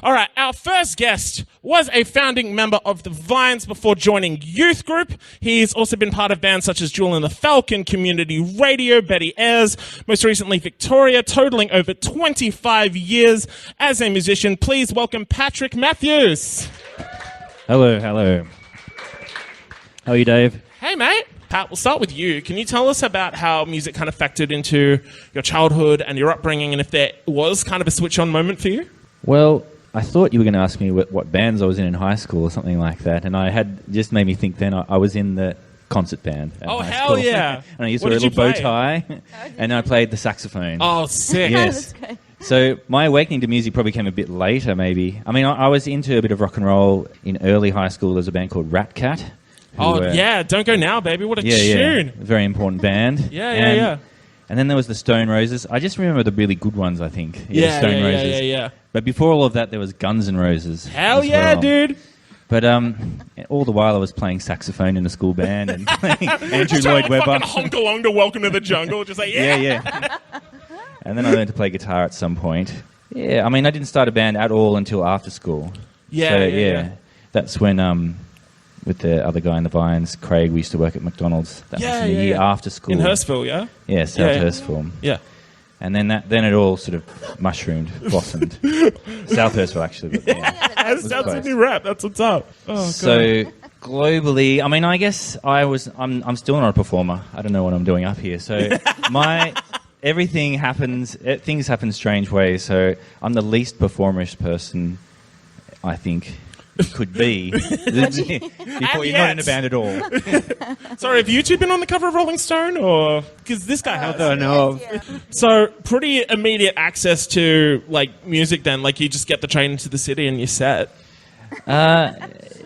All right, our first guest was a founding member of the Vines before joining Youth Group. He's also been part of bands such as Jewel and the Falcon, Community Radio, Betty Ayres, most recently Victoria, totaling over 25 years as a musician. Please welcome Patrick Matthews. Hello, hello. How are you, Dave? Hey, mate. Pat, we'll start with you. Can you tell us about how music kind of factored into your childhood and your upbringing, and if there was kind of a switch-on moment for you? Well, I thought you were going to ask me what bands I was in high school or something like that, and I had just made me think then I was in the concert band at high hell school. yeah. And I used to wear a little bow tie, and I played the saxophone. Oh, sick. Yes. So my awakening to music probably came a bit later, maybe. I mean, I was into a bit of rock and roll in early high school. There was a band called Rat Cat. Yeah, Don't Go Now, baby. What a tune. Yeah, very important band. Yeah. And then there was the Stone Roses. I just remember the really good ones, I think. Stone Roses. Yeah. But before all of that, there was Guns N' Roses. Hell yeah, dude. But all the while I was playing saxophone in the school band and playing Andrew Lloyd Webber. Fucking honk along to Welcome to the Jungle, just like, yeah. And then I learned to play guitar at some point. Yeah, I mean, I didn't start a band at all until after school. Yeah. That's when, with the other guy in the Vines, Craig, we used to work at McDonald's. That was in the year after school. In Hurstville, yeah? Yeah, South Hurstville. Yeah. And then it all sort of mushroomed, blossomed. South Hurstville, actually. But That sounds a new rap. That's what's up. Oh, God. So globally, I mean, I guess I'm still not a performer. I don't know what I'm doing up here. So everything happens. Things happen strange ways. So I'm the least performerish person, I think. Could be before you're not in a band at all. Sorry, have you two been on the cover of Rolling Stone, or because this guy has? I know of. So pretty immediate access to like music. Then, like you just get the train into the city and you're set.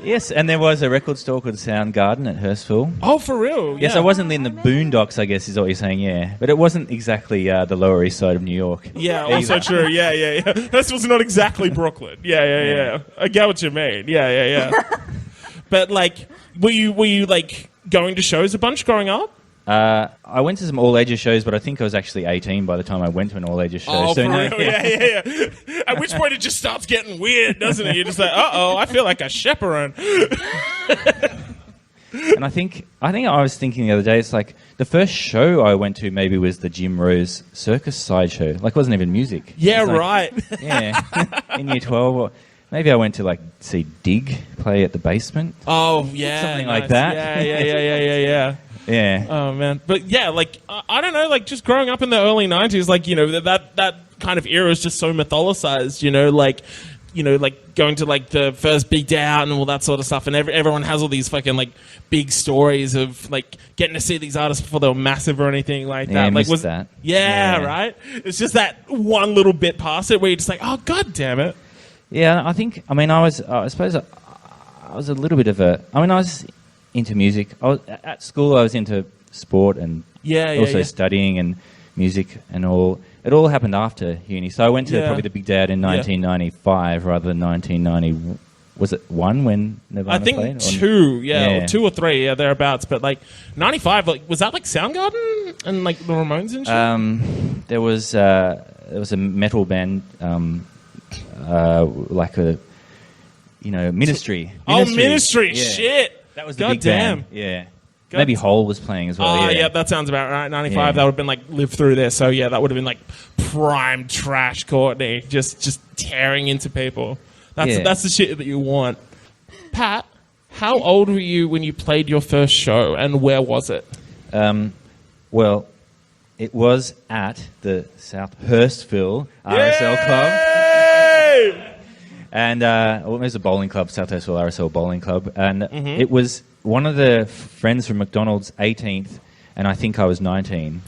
Yes, and there was a record store called Soundgarden at Hurstville. Oh, for real? Yes, yeah. I wasn't in the boondocks, I guess, is what you're saying, yeah. But it wasn't exactly the Lower East Side of New York. Yeah, also true. Yeah. This was not exactly Brooklyn. Yeah. I get what you mean. Yeah. But, like, were you, like, going to shows a bunch growing up? I went to some all-ages shows, but I think I was actually 18 by the time I went to an all-ages show. Oh, so for real? Yeah. At which point it just starts getting weird, doesn't it? You're just like, I feel like a chaperone. And I think I was thinking the other day, it's like the first show I went to maybe was the Jim Rose Circus sideshow. Like, it wasn't even music. Yeah, like, right. Yeah, in year 12. Or maybe I went to, like, see Dig play at the Basement. Oh, yeah. Something nice. like that. Yeah. Yeah. Oh, man. But, yeah, like, I don't know, like, just growing up in the early 90s, like, you know, that kind of era is just so mythologized, you know, like going to, like, the first Big Day Out and all that sort of stuff, and everyone has all these fucking, like, big stories of, like, getting to see these artists before they were massive or anything like that. Yeah, I like, missed that. Yeah, right? It's just that one little bit past it where you're just like, oh, God damn it. Yeah, I suppose I was a little bit of I was into music. At school, I was into sport and studying and music and all. It all happened after uni. So I went to probably the Big Day Out in 1995 rather than 1990. Was it one when Nirvana played? I think two, or 2 or 3, thereabouts. But like 95, like was that like Soundgarden and like the Ramones and shit? There was a metal band, like a Ministry. Ministry. Yeah. Shit. That was the God big damn. band. Yeah. Maybe Hole was playing as well. Oh, yeah, that sounds about right. 95, that would have been like live through there. So yeah, that would have been like prime trash Courtney, just tearing into people. That's the shit that you want. Pat, how old were you when you played your first show, and where was it? Well, it was at the South Hurstville RSL Club. And it was a bowling club, South Hurstville RSL Bowling Club. And it was one of the friends from McDonald's 18th, and I think I was 19.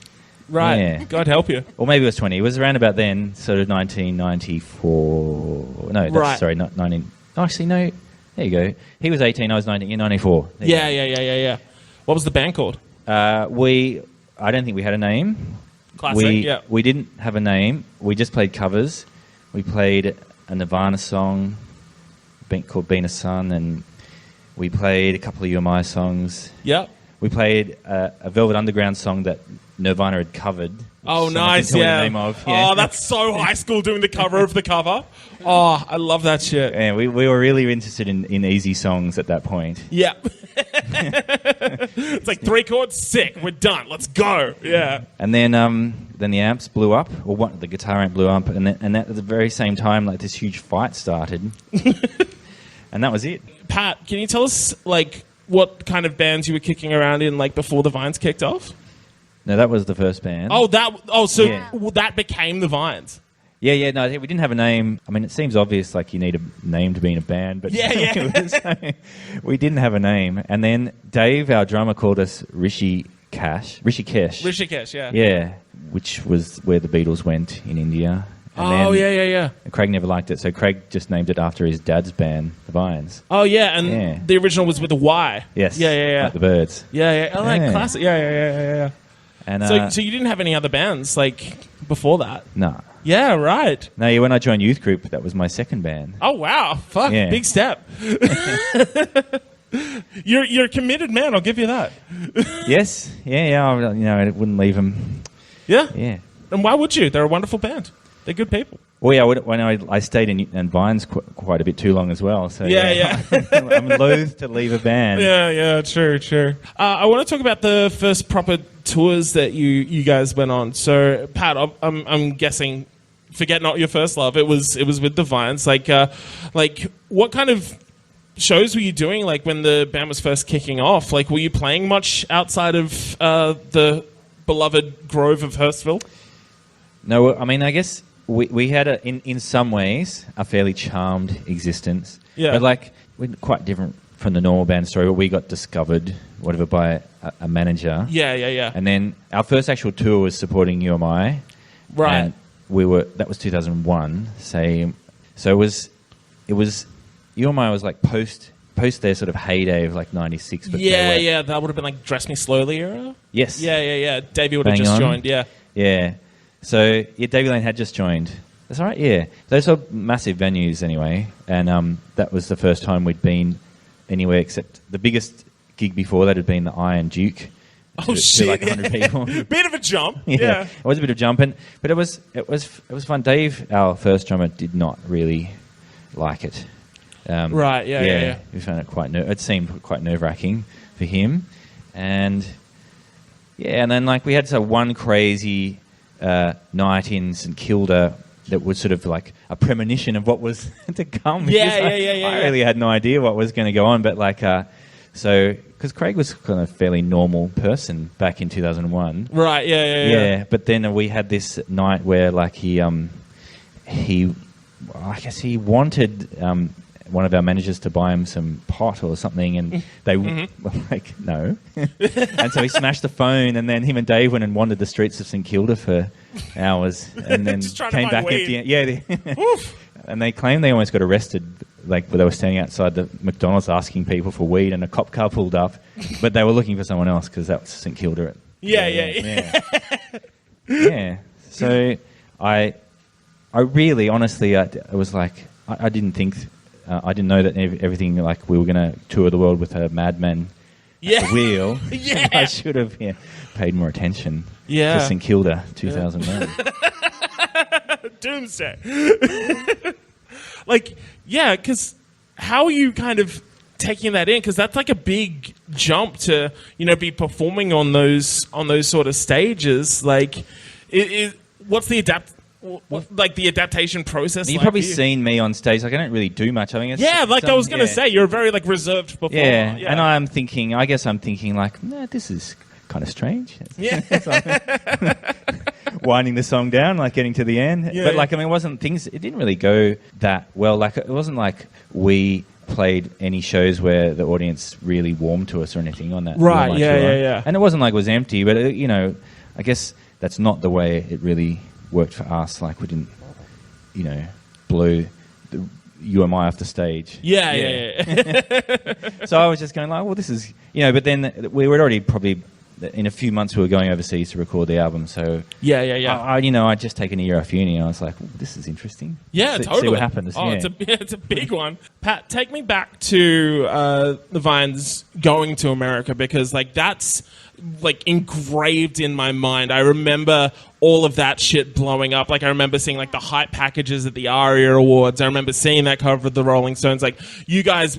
Right. Yeah. God help you. Or maybe it was 20. It was around about then, sort of 1994. No, that's, sorry, not 19. Oh, actually, no. There you go. He was 18, I was 19. You're 94. Yeah. What was the band called? I don't think we had a name. Classic, We didn't have a name. We just played covers. We played a Nirvana song called Being a Sun, and we played a couple of You and My songs. Yep. we played a Velvet Underground song that Nirvana had covered. Oh, nice, yeah. The name of, yeah. Oh, that's so high school doing the cover of the cover. Oh, I love that shit. Yeah, we were really interested in easy songs at that point. Yeah. It's like 3 chords, sick, we're done, let's go. Yeah. And then the amps blew up, or the guitar amp blew up, and at the very same time, like, this huge fight started. And that was it. Pat, can you tell us, like, what kind of bands you were kicking around in, like, before the Vines kicked off? No, that was the first band. So that became the Vines. Yeah, no, we didn't have a name. I mean, it seems obvious, like, you need a name to be in a band, but we didn't have a name. And then Dave, our drummer, called us Rishikesh. Yeah. Yeah, which was where the Beatles went in India. And yeah. Craig never liked it, so Craig just named it after his dad's band, the Vines. Oh, yeah, and the original was with a Y. Yes. Yeah. Like the Birds. Yeah. Oh, like classic. Yeah. And, so you didn't have any other bands, like, before that? No. Yeah, right. No, when I joined Youth Group, that was my second band. Oh, wow. Fuck, big step. You're a committed man, I'll give you that. Yes. Yeah, I wouldn't leave them. Yeah? Yeah. And why would you? They're a wonderful band. They're good people. Well, yeah, when I stayed in Vines quite a bit too long as well. So yeah. I'm loath to leave a band. Yeah, true. I want to talk about the first proper tours that you guys went on. So, Pat, I'm guessing, forget not your first love. It was with the Vines. Like, what kind of shows were you doing? Like, when the band was first kicking off, like, were you playing much outside of the beloved grove of Hurstville? No, I mean, I guess we had in some ways a fairly charmed existence. Yeah. But, like, we're quite different from the normal band story where we got discovered, whatever, by a manager. Yeah. And then our first actual tour was supporting UMI. Right. And that was 2001. So it was UMI was like post their sort of heyday of like 96. But yeah, that would have been like Dress Me Slowly era? Yes. Yeah. Davey would have just joined, yeah. Yeah. So, Davey Lane had just joined. That's right, yeah. Those are massive venues anyway, and that was the first time we'd been anywhere except the biggest gig before that had been the Iron Duke. To like 100 people. Bit of a jump. Yeah. It was a bit of jumping, but it was fun. Dave, our first drummer, did not really like it. Right, yeah. We found it it seemed quite nerve-wracking for him. And then like we had one crazy night in St Kilda that was sort of like a premonition of what was to come. I really had no idea what was going to go on, but like, because Craig was kind of a fairly normal person back in 2001. Right, yeah. But then we had this night where like he I guess he wanted one of our managers to buy him some pot or something, and they were like, no. And so he smashed the phone, and then him and Dave went and wandered the streets of St Kilda for hours, and then came back empty. Yeah, and they claimed they almost got arrested, like they were standing outside the McDonald's asking people for weed, and a cop car pulled up, but they were looking for someone else because that was St Kilda. Yeah. So I really, honestly, I was like, I didn't think. I didn't know that everything, like, we were going to tour the world with a madman at the wheel. Yeah. I should have paid more attention to St Kilda 2009. Doomsday. Because how are you kind of taking that in? Because that's like a big jump to, be performing on those sort of stages. Like, what's the the adaptation process? You've probably seen me on stage. Like, I don't really do much. I mean, I was going to say, you're a very like reserved performer. Yeah, and I'm thinking like, nah, this is kind of strange. Yeah, winding the song down, like getting to the end. Yeah, but like, I mean, it didn't really go that well. Like, it wasn't like we played any shows where the audience really warmed to us or anything on that. Right. Tour. Yeah. And it wasn't like it was empty, but I guess that's not the way it really worked for us. Like, we didn't, blow the UMI off the stage. Yeah. So I was just going like, well, this is, but then we were already probably in a few months we were going overseas to record the album. So I'd just taken a year off uni, and I was like, this is interesting. Yeah, totally. See what happens. Oh, it's a big one. Pat, take me back to the Vines going to America, because like that's like engraved in my mind. I remember all of that shit blowing up. Like I remember seeing like the hype packages at the ARIA Awards. I remember seeing that cover of the Rolling Stones. Like you guys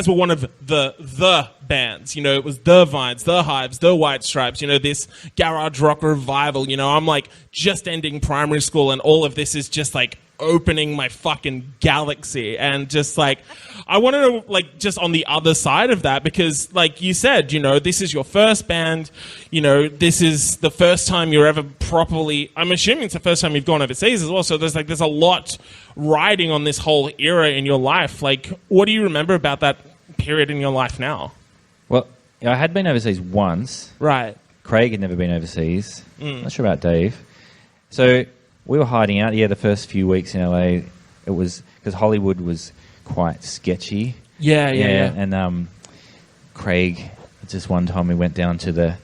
were one of the bands. You know, it was the Vines, the Hives, the White Stripes. You know, this garage rock revival. You know, I'm like just ending primary school, and all of this is just like opening my fucking galaxy. And just like I want to know, like, just on the other side of that, because like you said, you know, this is your first band, you know, this is the first time you're ever properly, I'm assuming it's the first time you've gone overseas as well, so there's a lot riding on this whole era in your life. Like, what do you remember about that period in your life now? Well, I had been overseas once. Right. Craig had never been overseas. Not sure about Dave. So we were hiding out. Yeah, the first few weeks in LA, it was because Hollywood was quite sketchy. Yeah. And Craig, just one time we went down to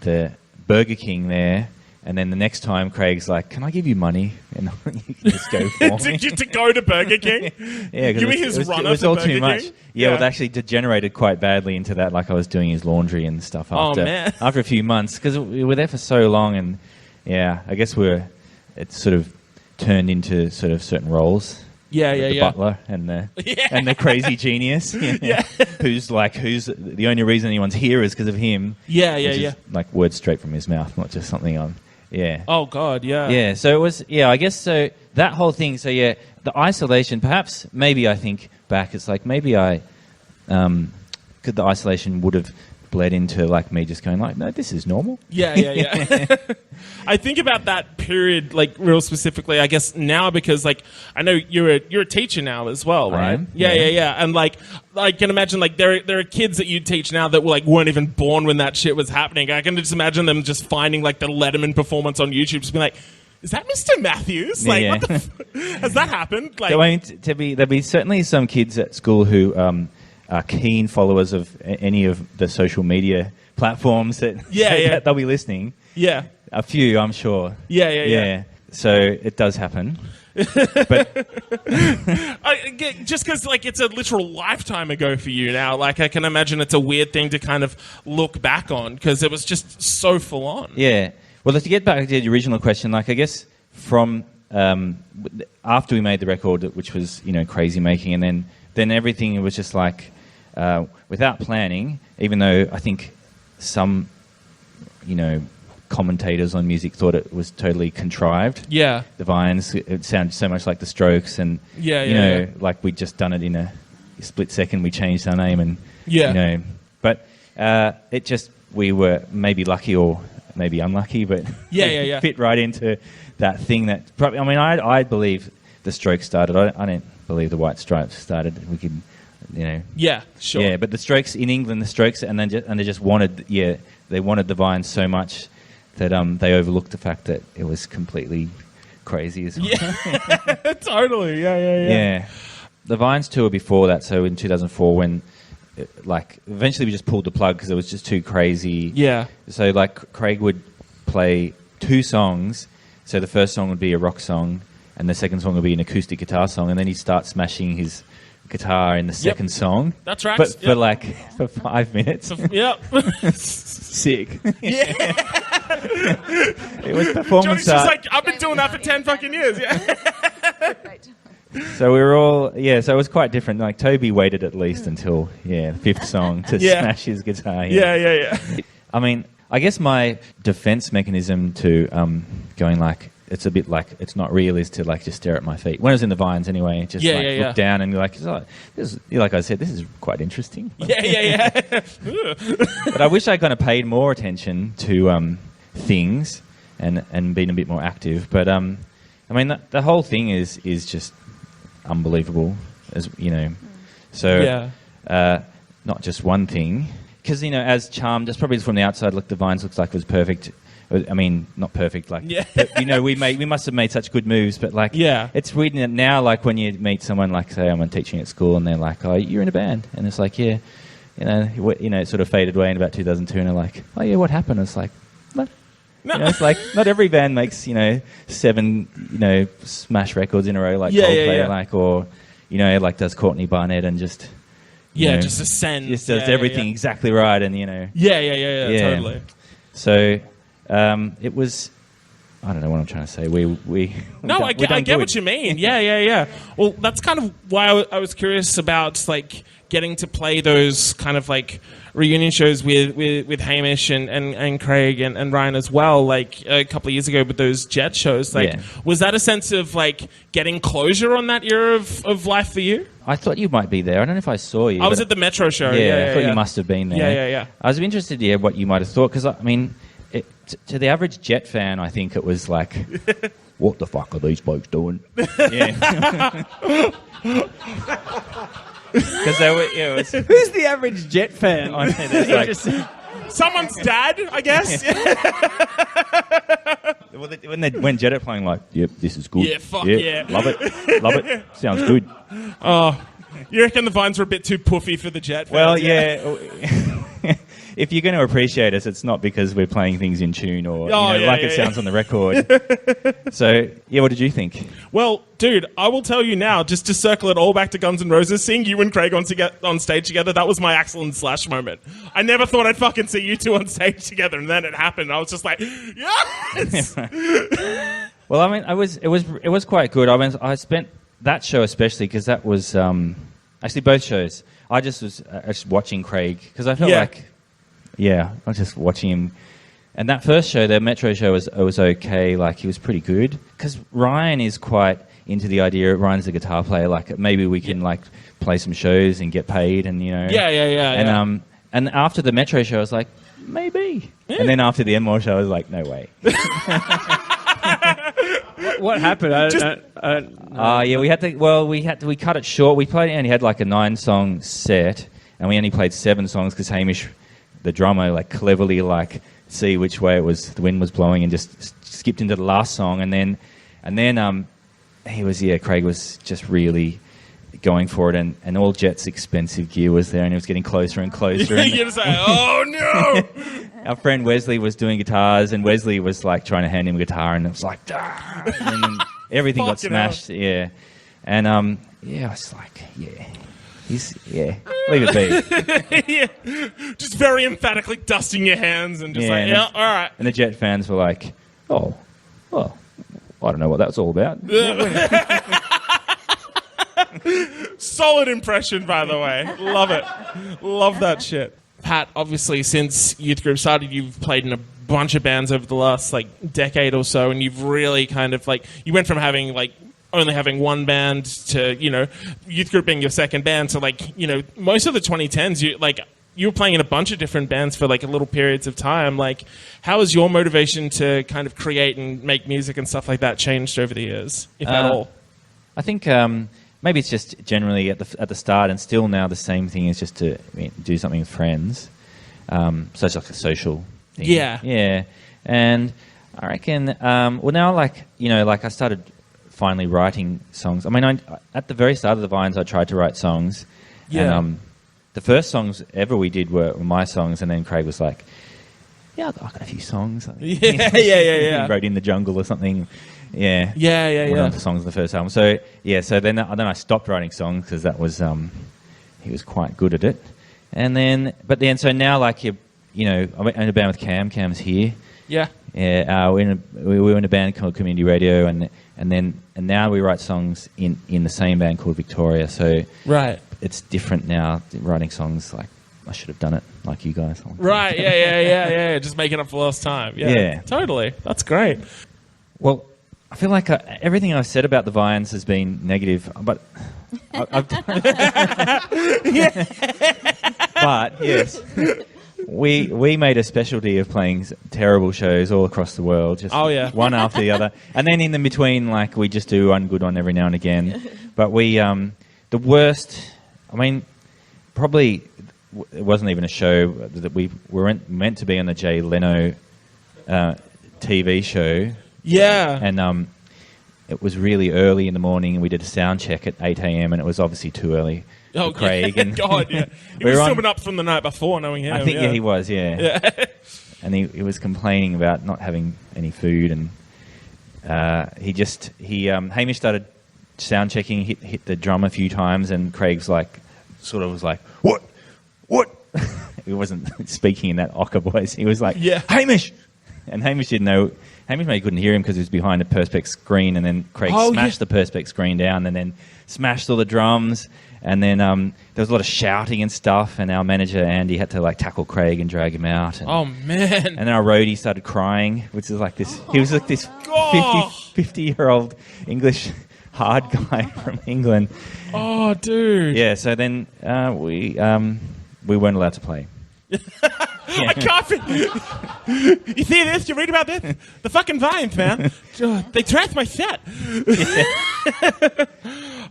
the Burger King there, and then the next time Craig's like, "Can I give you money?" And you can just go for me. to go to Burger King? Yeah, it was all Burger too much. King? Yeah, well, it actually degenerated quite badly into that. Like I was doing his laundry and stuff after a few months, because we were there for so long, and yeah, I guess it sort of turned into sort of certain roles. The butler and the crazy genius. Who's the only reason anyone's here is because of him. Like words straight from his mouth, not just something on. Yeah. Oh God, yeah. Yeah. So it was. Yeah, I guess so. That whole thing. So yeah, the isolation. Perhaps maybe I think back. It's like maybe the isolation would have bled into like me just going like, no, this is normal. Yeah. I think about that period like real specifically, I guess now, because like I know you're a teacher now as well, right? Yeah. And like I can imagine like there are kids that you teach now that weren't even born when that shit was happening. I can just imagine them just finding like the Letterman performance on YouTube, just being like, is that Mr. Matthews? Like, what the has that happened? Like, I mean, there'll be certainly some kids at school who are keen followers of any of the social media platforms that they'll be listening. Yeah. A few, I'm sure. Yeah. So it does happen. But just because like it's a literal lifetime ago for you now, like I can imagine it's a weird thing to kind of look back on, because it was just so full on. Yeah. Well, to get back to the original question, like I guess from after we made the record, which was, you know, crazy making, and then everything was just like without planning, even though I think some, you know, commentators on music thought it was totally contrived. Yeah. The Vines, it sounded so much like the Strokes, and like we'd just done it in a split second. We changed our name, and you know, but it just, we were maybe lucky or maybe unlucky, but it fit right into that thing that probably, I mean, I believe the Strokes started. I don't believe the White Stripes started. We could, you know. Yeah, sure. Yeah, but the Strokes in England, and they just wanted, they wanted the Vines so much that they overlooked the fact that it was completely crazy as well. Yeah, totally. Yeah. The Vines tour before that, so in 2004, when eventually we just pulled the plug because it was just too crazy. Yeah. So like Craig would play 2 songs. So the first song would be a rock song, and the second song would be an acoustic guitar song, and then he'd start smashing his guitar in the second song. That's right. But for 5 minutes. Yep. Sick. Yeah. It was performance Johnny's art. just like, I've been doing that for 10 fucking years. Yeah. So we were all, so it was quite different. Like Toby waited at least until, the 5th song to smash his guitar. Yeah. I mean, I guess my defense mechanism to going like, it's a bit like it's not real, is to like just stare at my feet. When I was in the Vines anyway, just look down and be like, like I said, this is quite interesting. Yeah. But I wish I kind of paid more attention to things and been a bit more active. But I mean, the whole thing is just unbelievable, as you know. So not just one thing, because you know, as Charmed, just probably from the outside look, the Vines looks like it was perfect. I mean, not perfect, like, but, you know, we must have made such good moves, but like, it's weird now, like when you meet someone, like say I'm teaching at school and they're like, oh, you're in a band, and it's like, it sort of faded away in about 2002, and they're like, oh yeah, what happened? It's like, what? No. It's like not every band makes 7 smash records in a row like Coldplay, like, or like does Courtney Barnett and just just ascend, just does everything exactly right, and totally. So it was. I don't know what I'm trying to say. I get what you mean. Yeah. Well, that's kind of why I was curious about like getting to play those kind of like reunion shows with Hamish and Craig and Ryan as well, like a couple of years ago with those Jet shows. Like, was that a sense of like getting closure on that era of life for you? I thought you might be there. I don't know if I saw you. I was at the Metro show. I thought you must have been there. Yeah. I was interested to hear what you might have thought, because I mean, to the average Jet fan, I think it was like, what the fuck are these blokes doing? Yeah. Because they were, who's the average Jet fan? Someone's dad, I guess. when Jet are playing, like, yep, this is good. Yeah, fuck yeah. Love it. Sounds good. Oh, you reckon the Vines were a bit too puffy for the Jet fans? Well, yeah. If you're going to appreciate us, it's not because we're playing things in tune or it sounds on the record. So, what did you think? Well, dude, I will tell you now, just to circle it all back to Guns N' Roses, seeing you and Craig on stage together, that was my Axl and Slash moment. I never thought I'd fucking see you two on stage together, and then it happened. I was just like, yes! Well, I mean, it was quite good. I mean, I spent that show especially because that was actually both shows. I just was watching Craig because I felt like. Yeah, I was just watching him. And that first show, the Metro show, was okay. Like, he was pretty good. Because Ryan is quite into the idea. Ryan's a guitar player. Like, maybe we can, like, play some shows and get paid and, And, and after the Metro show, I was like, maybe. Yeah. And then after the Enmore show, I was like, no way. What happened? We cut it short. We only had, like, a 9-song set. And we only played 7 songs because Hamish, the drummer, like, cleverly, like, see which way the wind was blowing and just skipped into the last song. And then Craig was just really going for it, and all Jet's expensive gear was there, and it was getting closer and closer. You're just like, oh no! Our friend Wesley was doing guitars, and Wesley was like trying to hand him a guitar, and it was like, and then everything got smashed. Yeah, and I was like, leave it be. Just very emphatically dusting your hands and just all right. And the Jet fans were like, oh, well, I don't know what that's all about. Solid impression, by the way. Love it. Love that shit. Pat, obviously, since Youth Group started, you've played in a bunch of bands over the last, like, decade or so, and you've really kind of, like, you went from having, like, only having one band to, Youth Group being your second band. So, like, most of the 2010s, you were playing in a bunch of different bands for, like, little periods of time. Like, how has your motivation to kind of create and make music and stuff like that changed over the years, if at all? I think maybe it's just generally at the start, and still now the same thing is just to do something with friends. So it's like a social thing. Yeah. And I reckon, now, like, I started finally writing songs. I mean, at the very start of the Vines, I tried to write songs. Yeah. And the first songs ever we did were my songs, and then Craig was like, yeah, I've got a few songs. Yeah. He wrote In the Jungle or something. Yeah. One of the songs of the first album. So, then I stopped writing songs because that was, he was quite good at it. So now, like, I'm in a band with Cam. Cam's here. Yeah. Yeah, we were in a band called Community Radio, and now we write songs in the same band called Victoria. So it's different now. Writing songs, like, I should have done it like you guys. Right? Yeah. Just making up for lost time. Yeah, totally. That's great. Well, I feel like everything I've said about the Vines has been negative, but but yes. We made a specialty of playing terrible shows all across the world, just one after the other. And then in the between, like, we just do one good one every now and again. But the worst, I mean, probably it wasn't even a show that we were meant to be on the Jay Leno TV show. Yeah. And it was really early in the morning, and we did a sound check at 8 a.m. and it was obviously too early for Craig. Yeah. And God, yeah. He was still been up from the night before, knowing him. I think he was, yeah. And he was complaining about not having any food, and Hamish started sound checking, hit the drum a few times, and Craig's like, sort of was like, what? He wasn't speaking in that Ocker voice. He was like, Hamish! And Hamish didn't know. Hamish maybe couldn't hear him because he was behind a Perspex screen, and then Craig smashed the Perspex screen down and then smashed all the drums. And then there was a lot of shouting and stuff, and our manager, Andy, had to like tackle Craig and drag him out. And, oh, man. And then our roadie started crying, which is like this. He was like this 50-year-old English hard guy from England. Oh, dude. Yeah, so then we weren't allowed to play. I can't. You see this? You read about this? The fucking Vines, man. They trashed my set.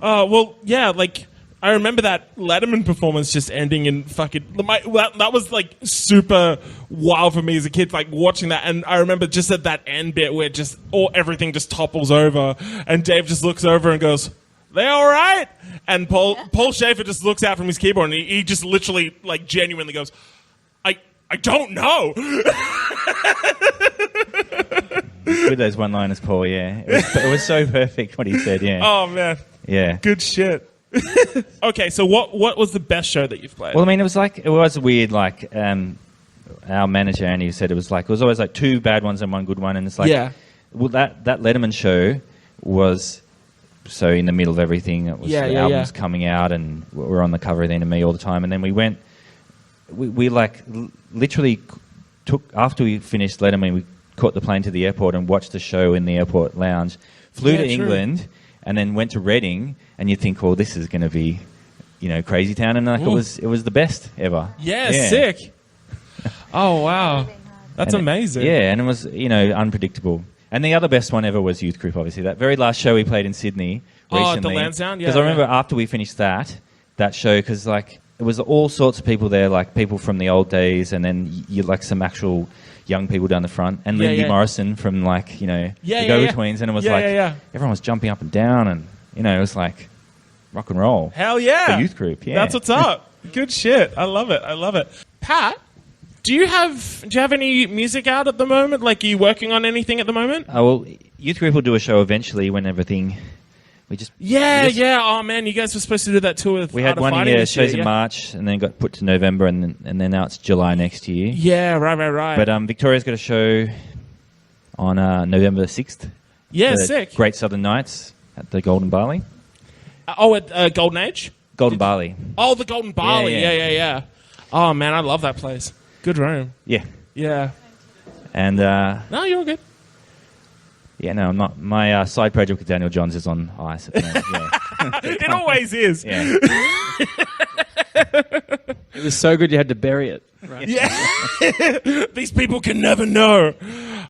Well, yeah, like, I remember that Letterman performance just ending in fucking... That was, like, super wild for me as a kid, like, watching that. And I remember just at that end bit where just everything just topples over, and Dave just looks over and goes, "They all right?" And Paul Schaefer just looks out from his keyboard, and he just literally, like, genuinely goes, I don't know. With those one-liners, Paul, yeah. It was so perfect what he said, yeah. Oh, man. Yeah. Good shit. Okay, so what was the best show that you've played? Well, I mean, it was weird, like, our manager, Andy, said it was always like 2 bad ones and 1 good one, and it's like, well, that Letterman show was so in the middle of everything. It was the albums coming out, and we're on the cover of the NME all the time, and then we went, we like literally took, after we finished Letterman, we caught the plane to the airport and watched the show in the airport lounge, flew to England, and then went to Reading, and you think, oh, this is going to be, crazy town, and like it was the best ever. Yeah, sick. Oh, wow. That's amazing. And it was, unpredictable. And the other best one ever was Youth Group, obviously. That very last show we played in Sydney recently. Oh, the Lansdowne? Yeah. Because I remember after we finished that show, because, like, it was all sorts of people there, like people from the old days, and then you like some actual young people down the front, and Lindy Morrison from, like, the Go-Betweens, and it was everyone was jumping up and down, and, it was like rock and roll. Hell yeah. The Youth Group, yeah. That's what's up. Good shit. I love it. Pat, do you have any music out at the moment? Like, are you working on anything at the moment? Well, Youth Group will do a show eventually when everything... Oh man, you guys were supposed to do that tour with we had one year, shows in March, and then got put to November, and then now it's July next year. Yeah, right. But Victoria's got a show on November 6th. Yeah, sick. Great Southern Nights at the Golden Barley. At Golden Age? Golden Barley. Oh, the Golden Barley. Yeah. Oh man, I love that place. Good room. Yeah. Yeah. And no, you're all good. Yeah, no, I'm not. My side project with Daniel Johns is on ice at the moment. Yeah. It always is. Yeah. It was so good you had to bury it. Right? Yeah. These people can never know.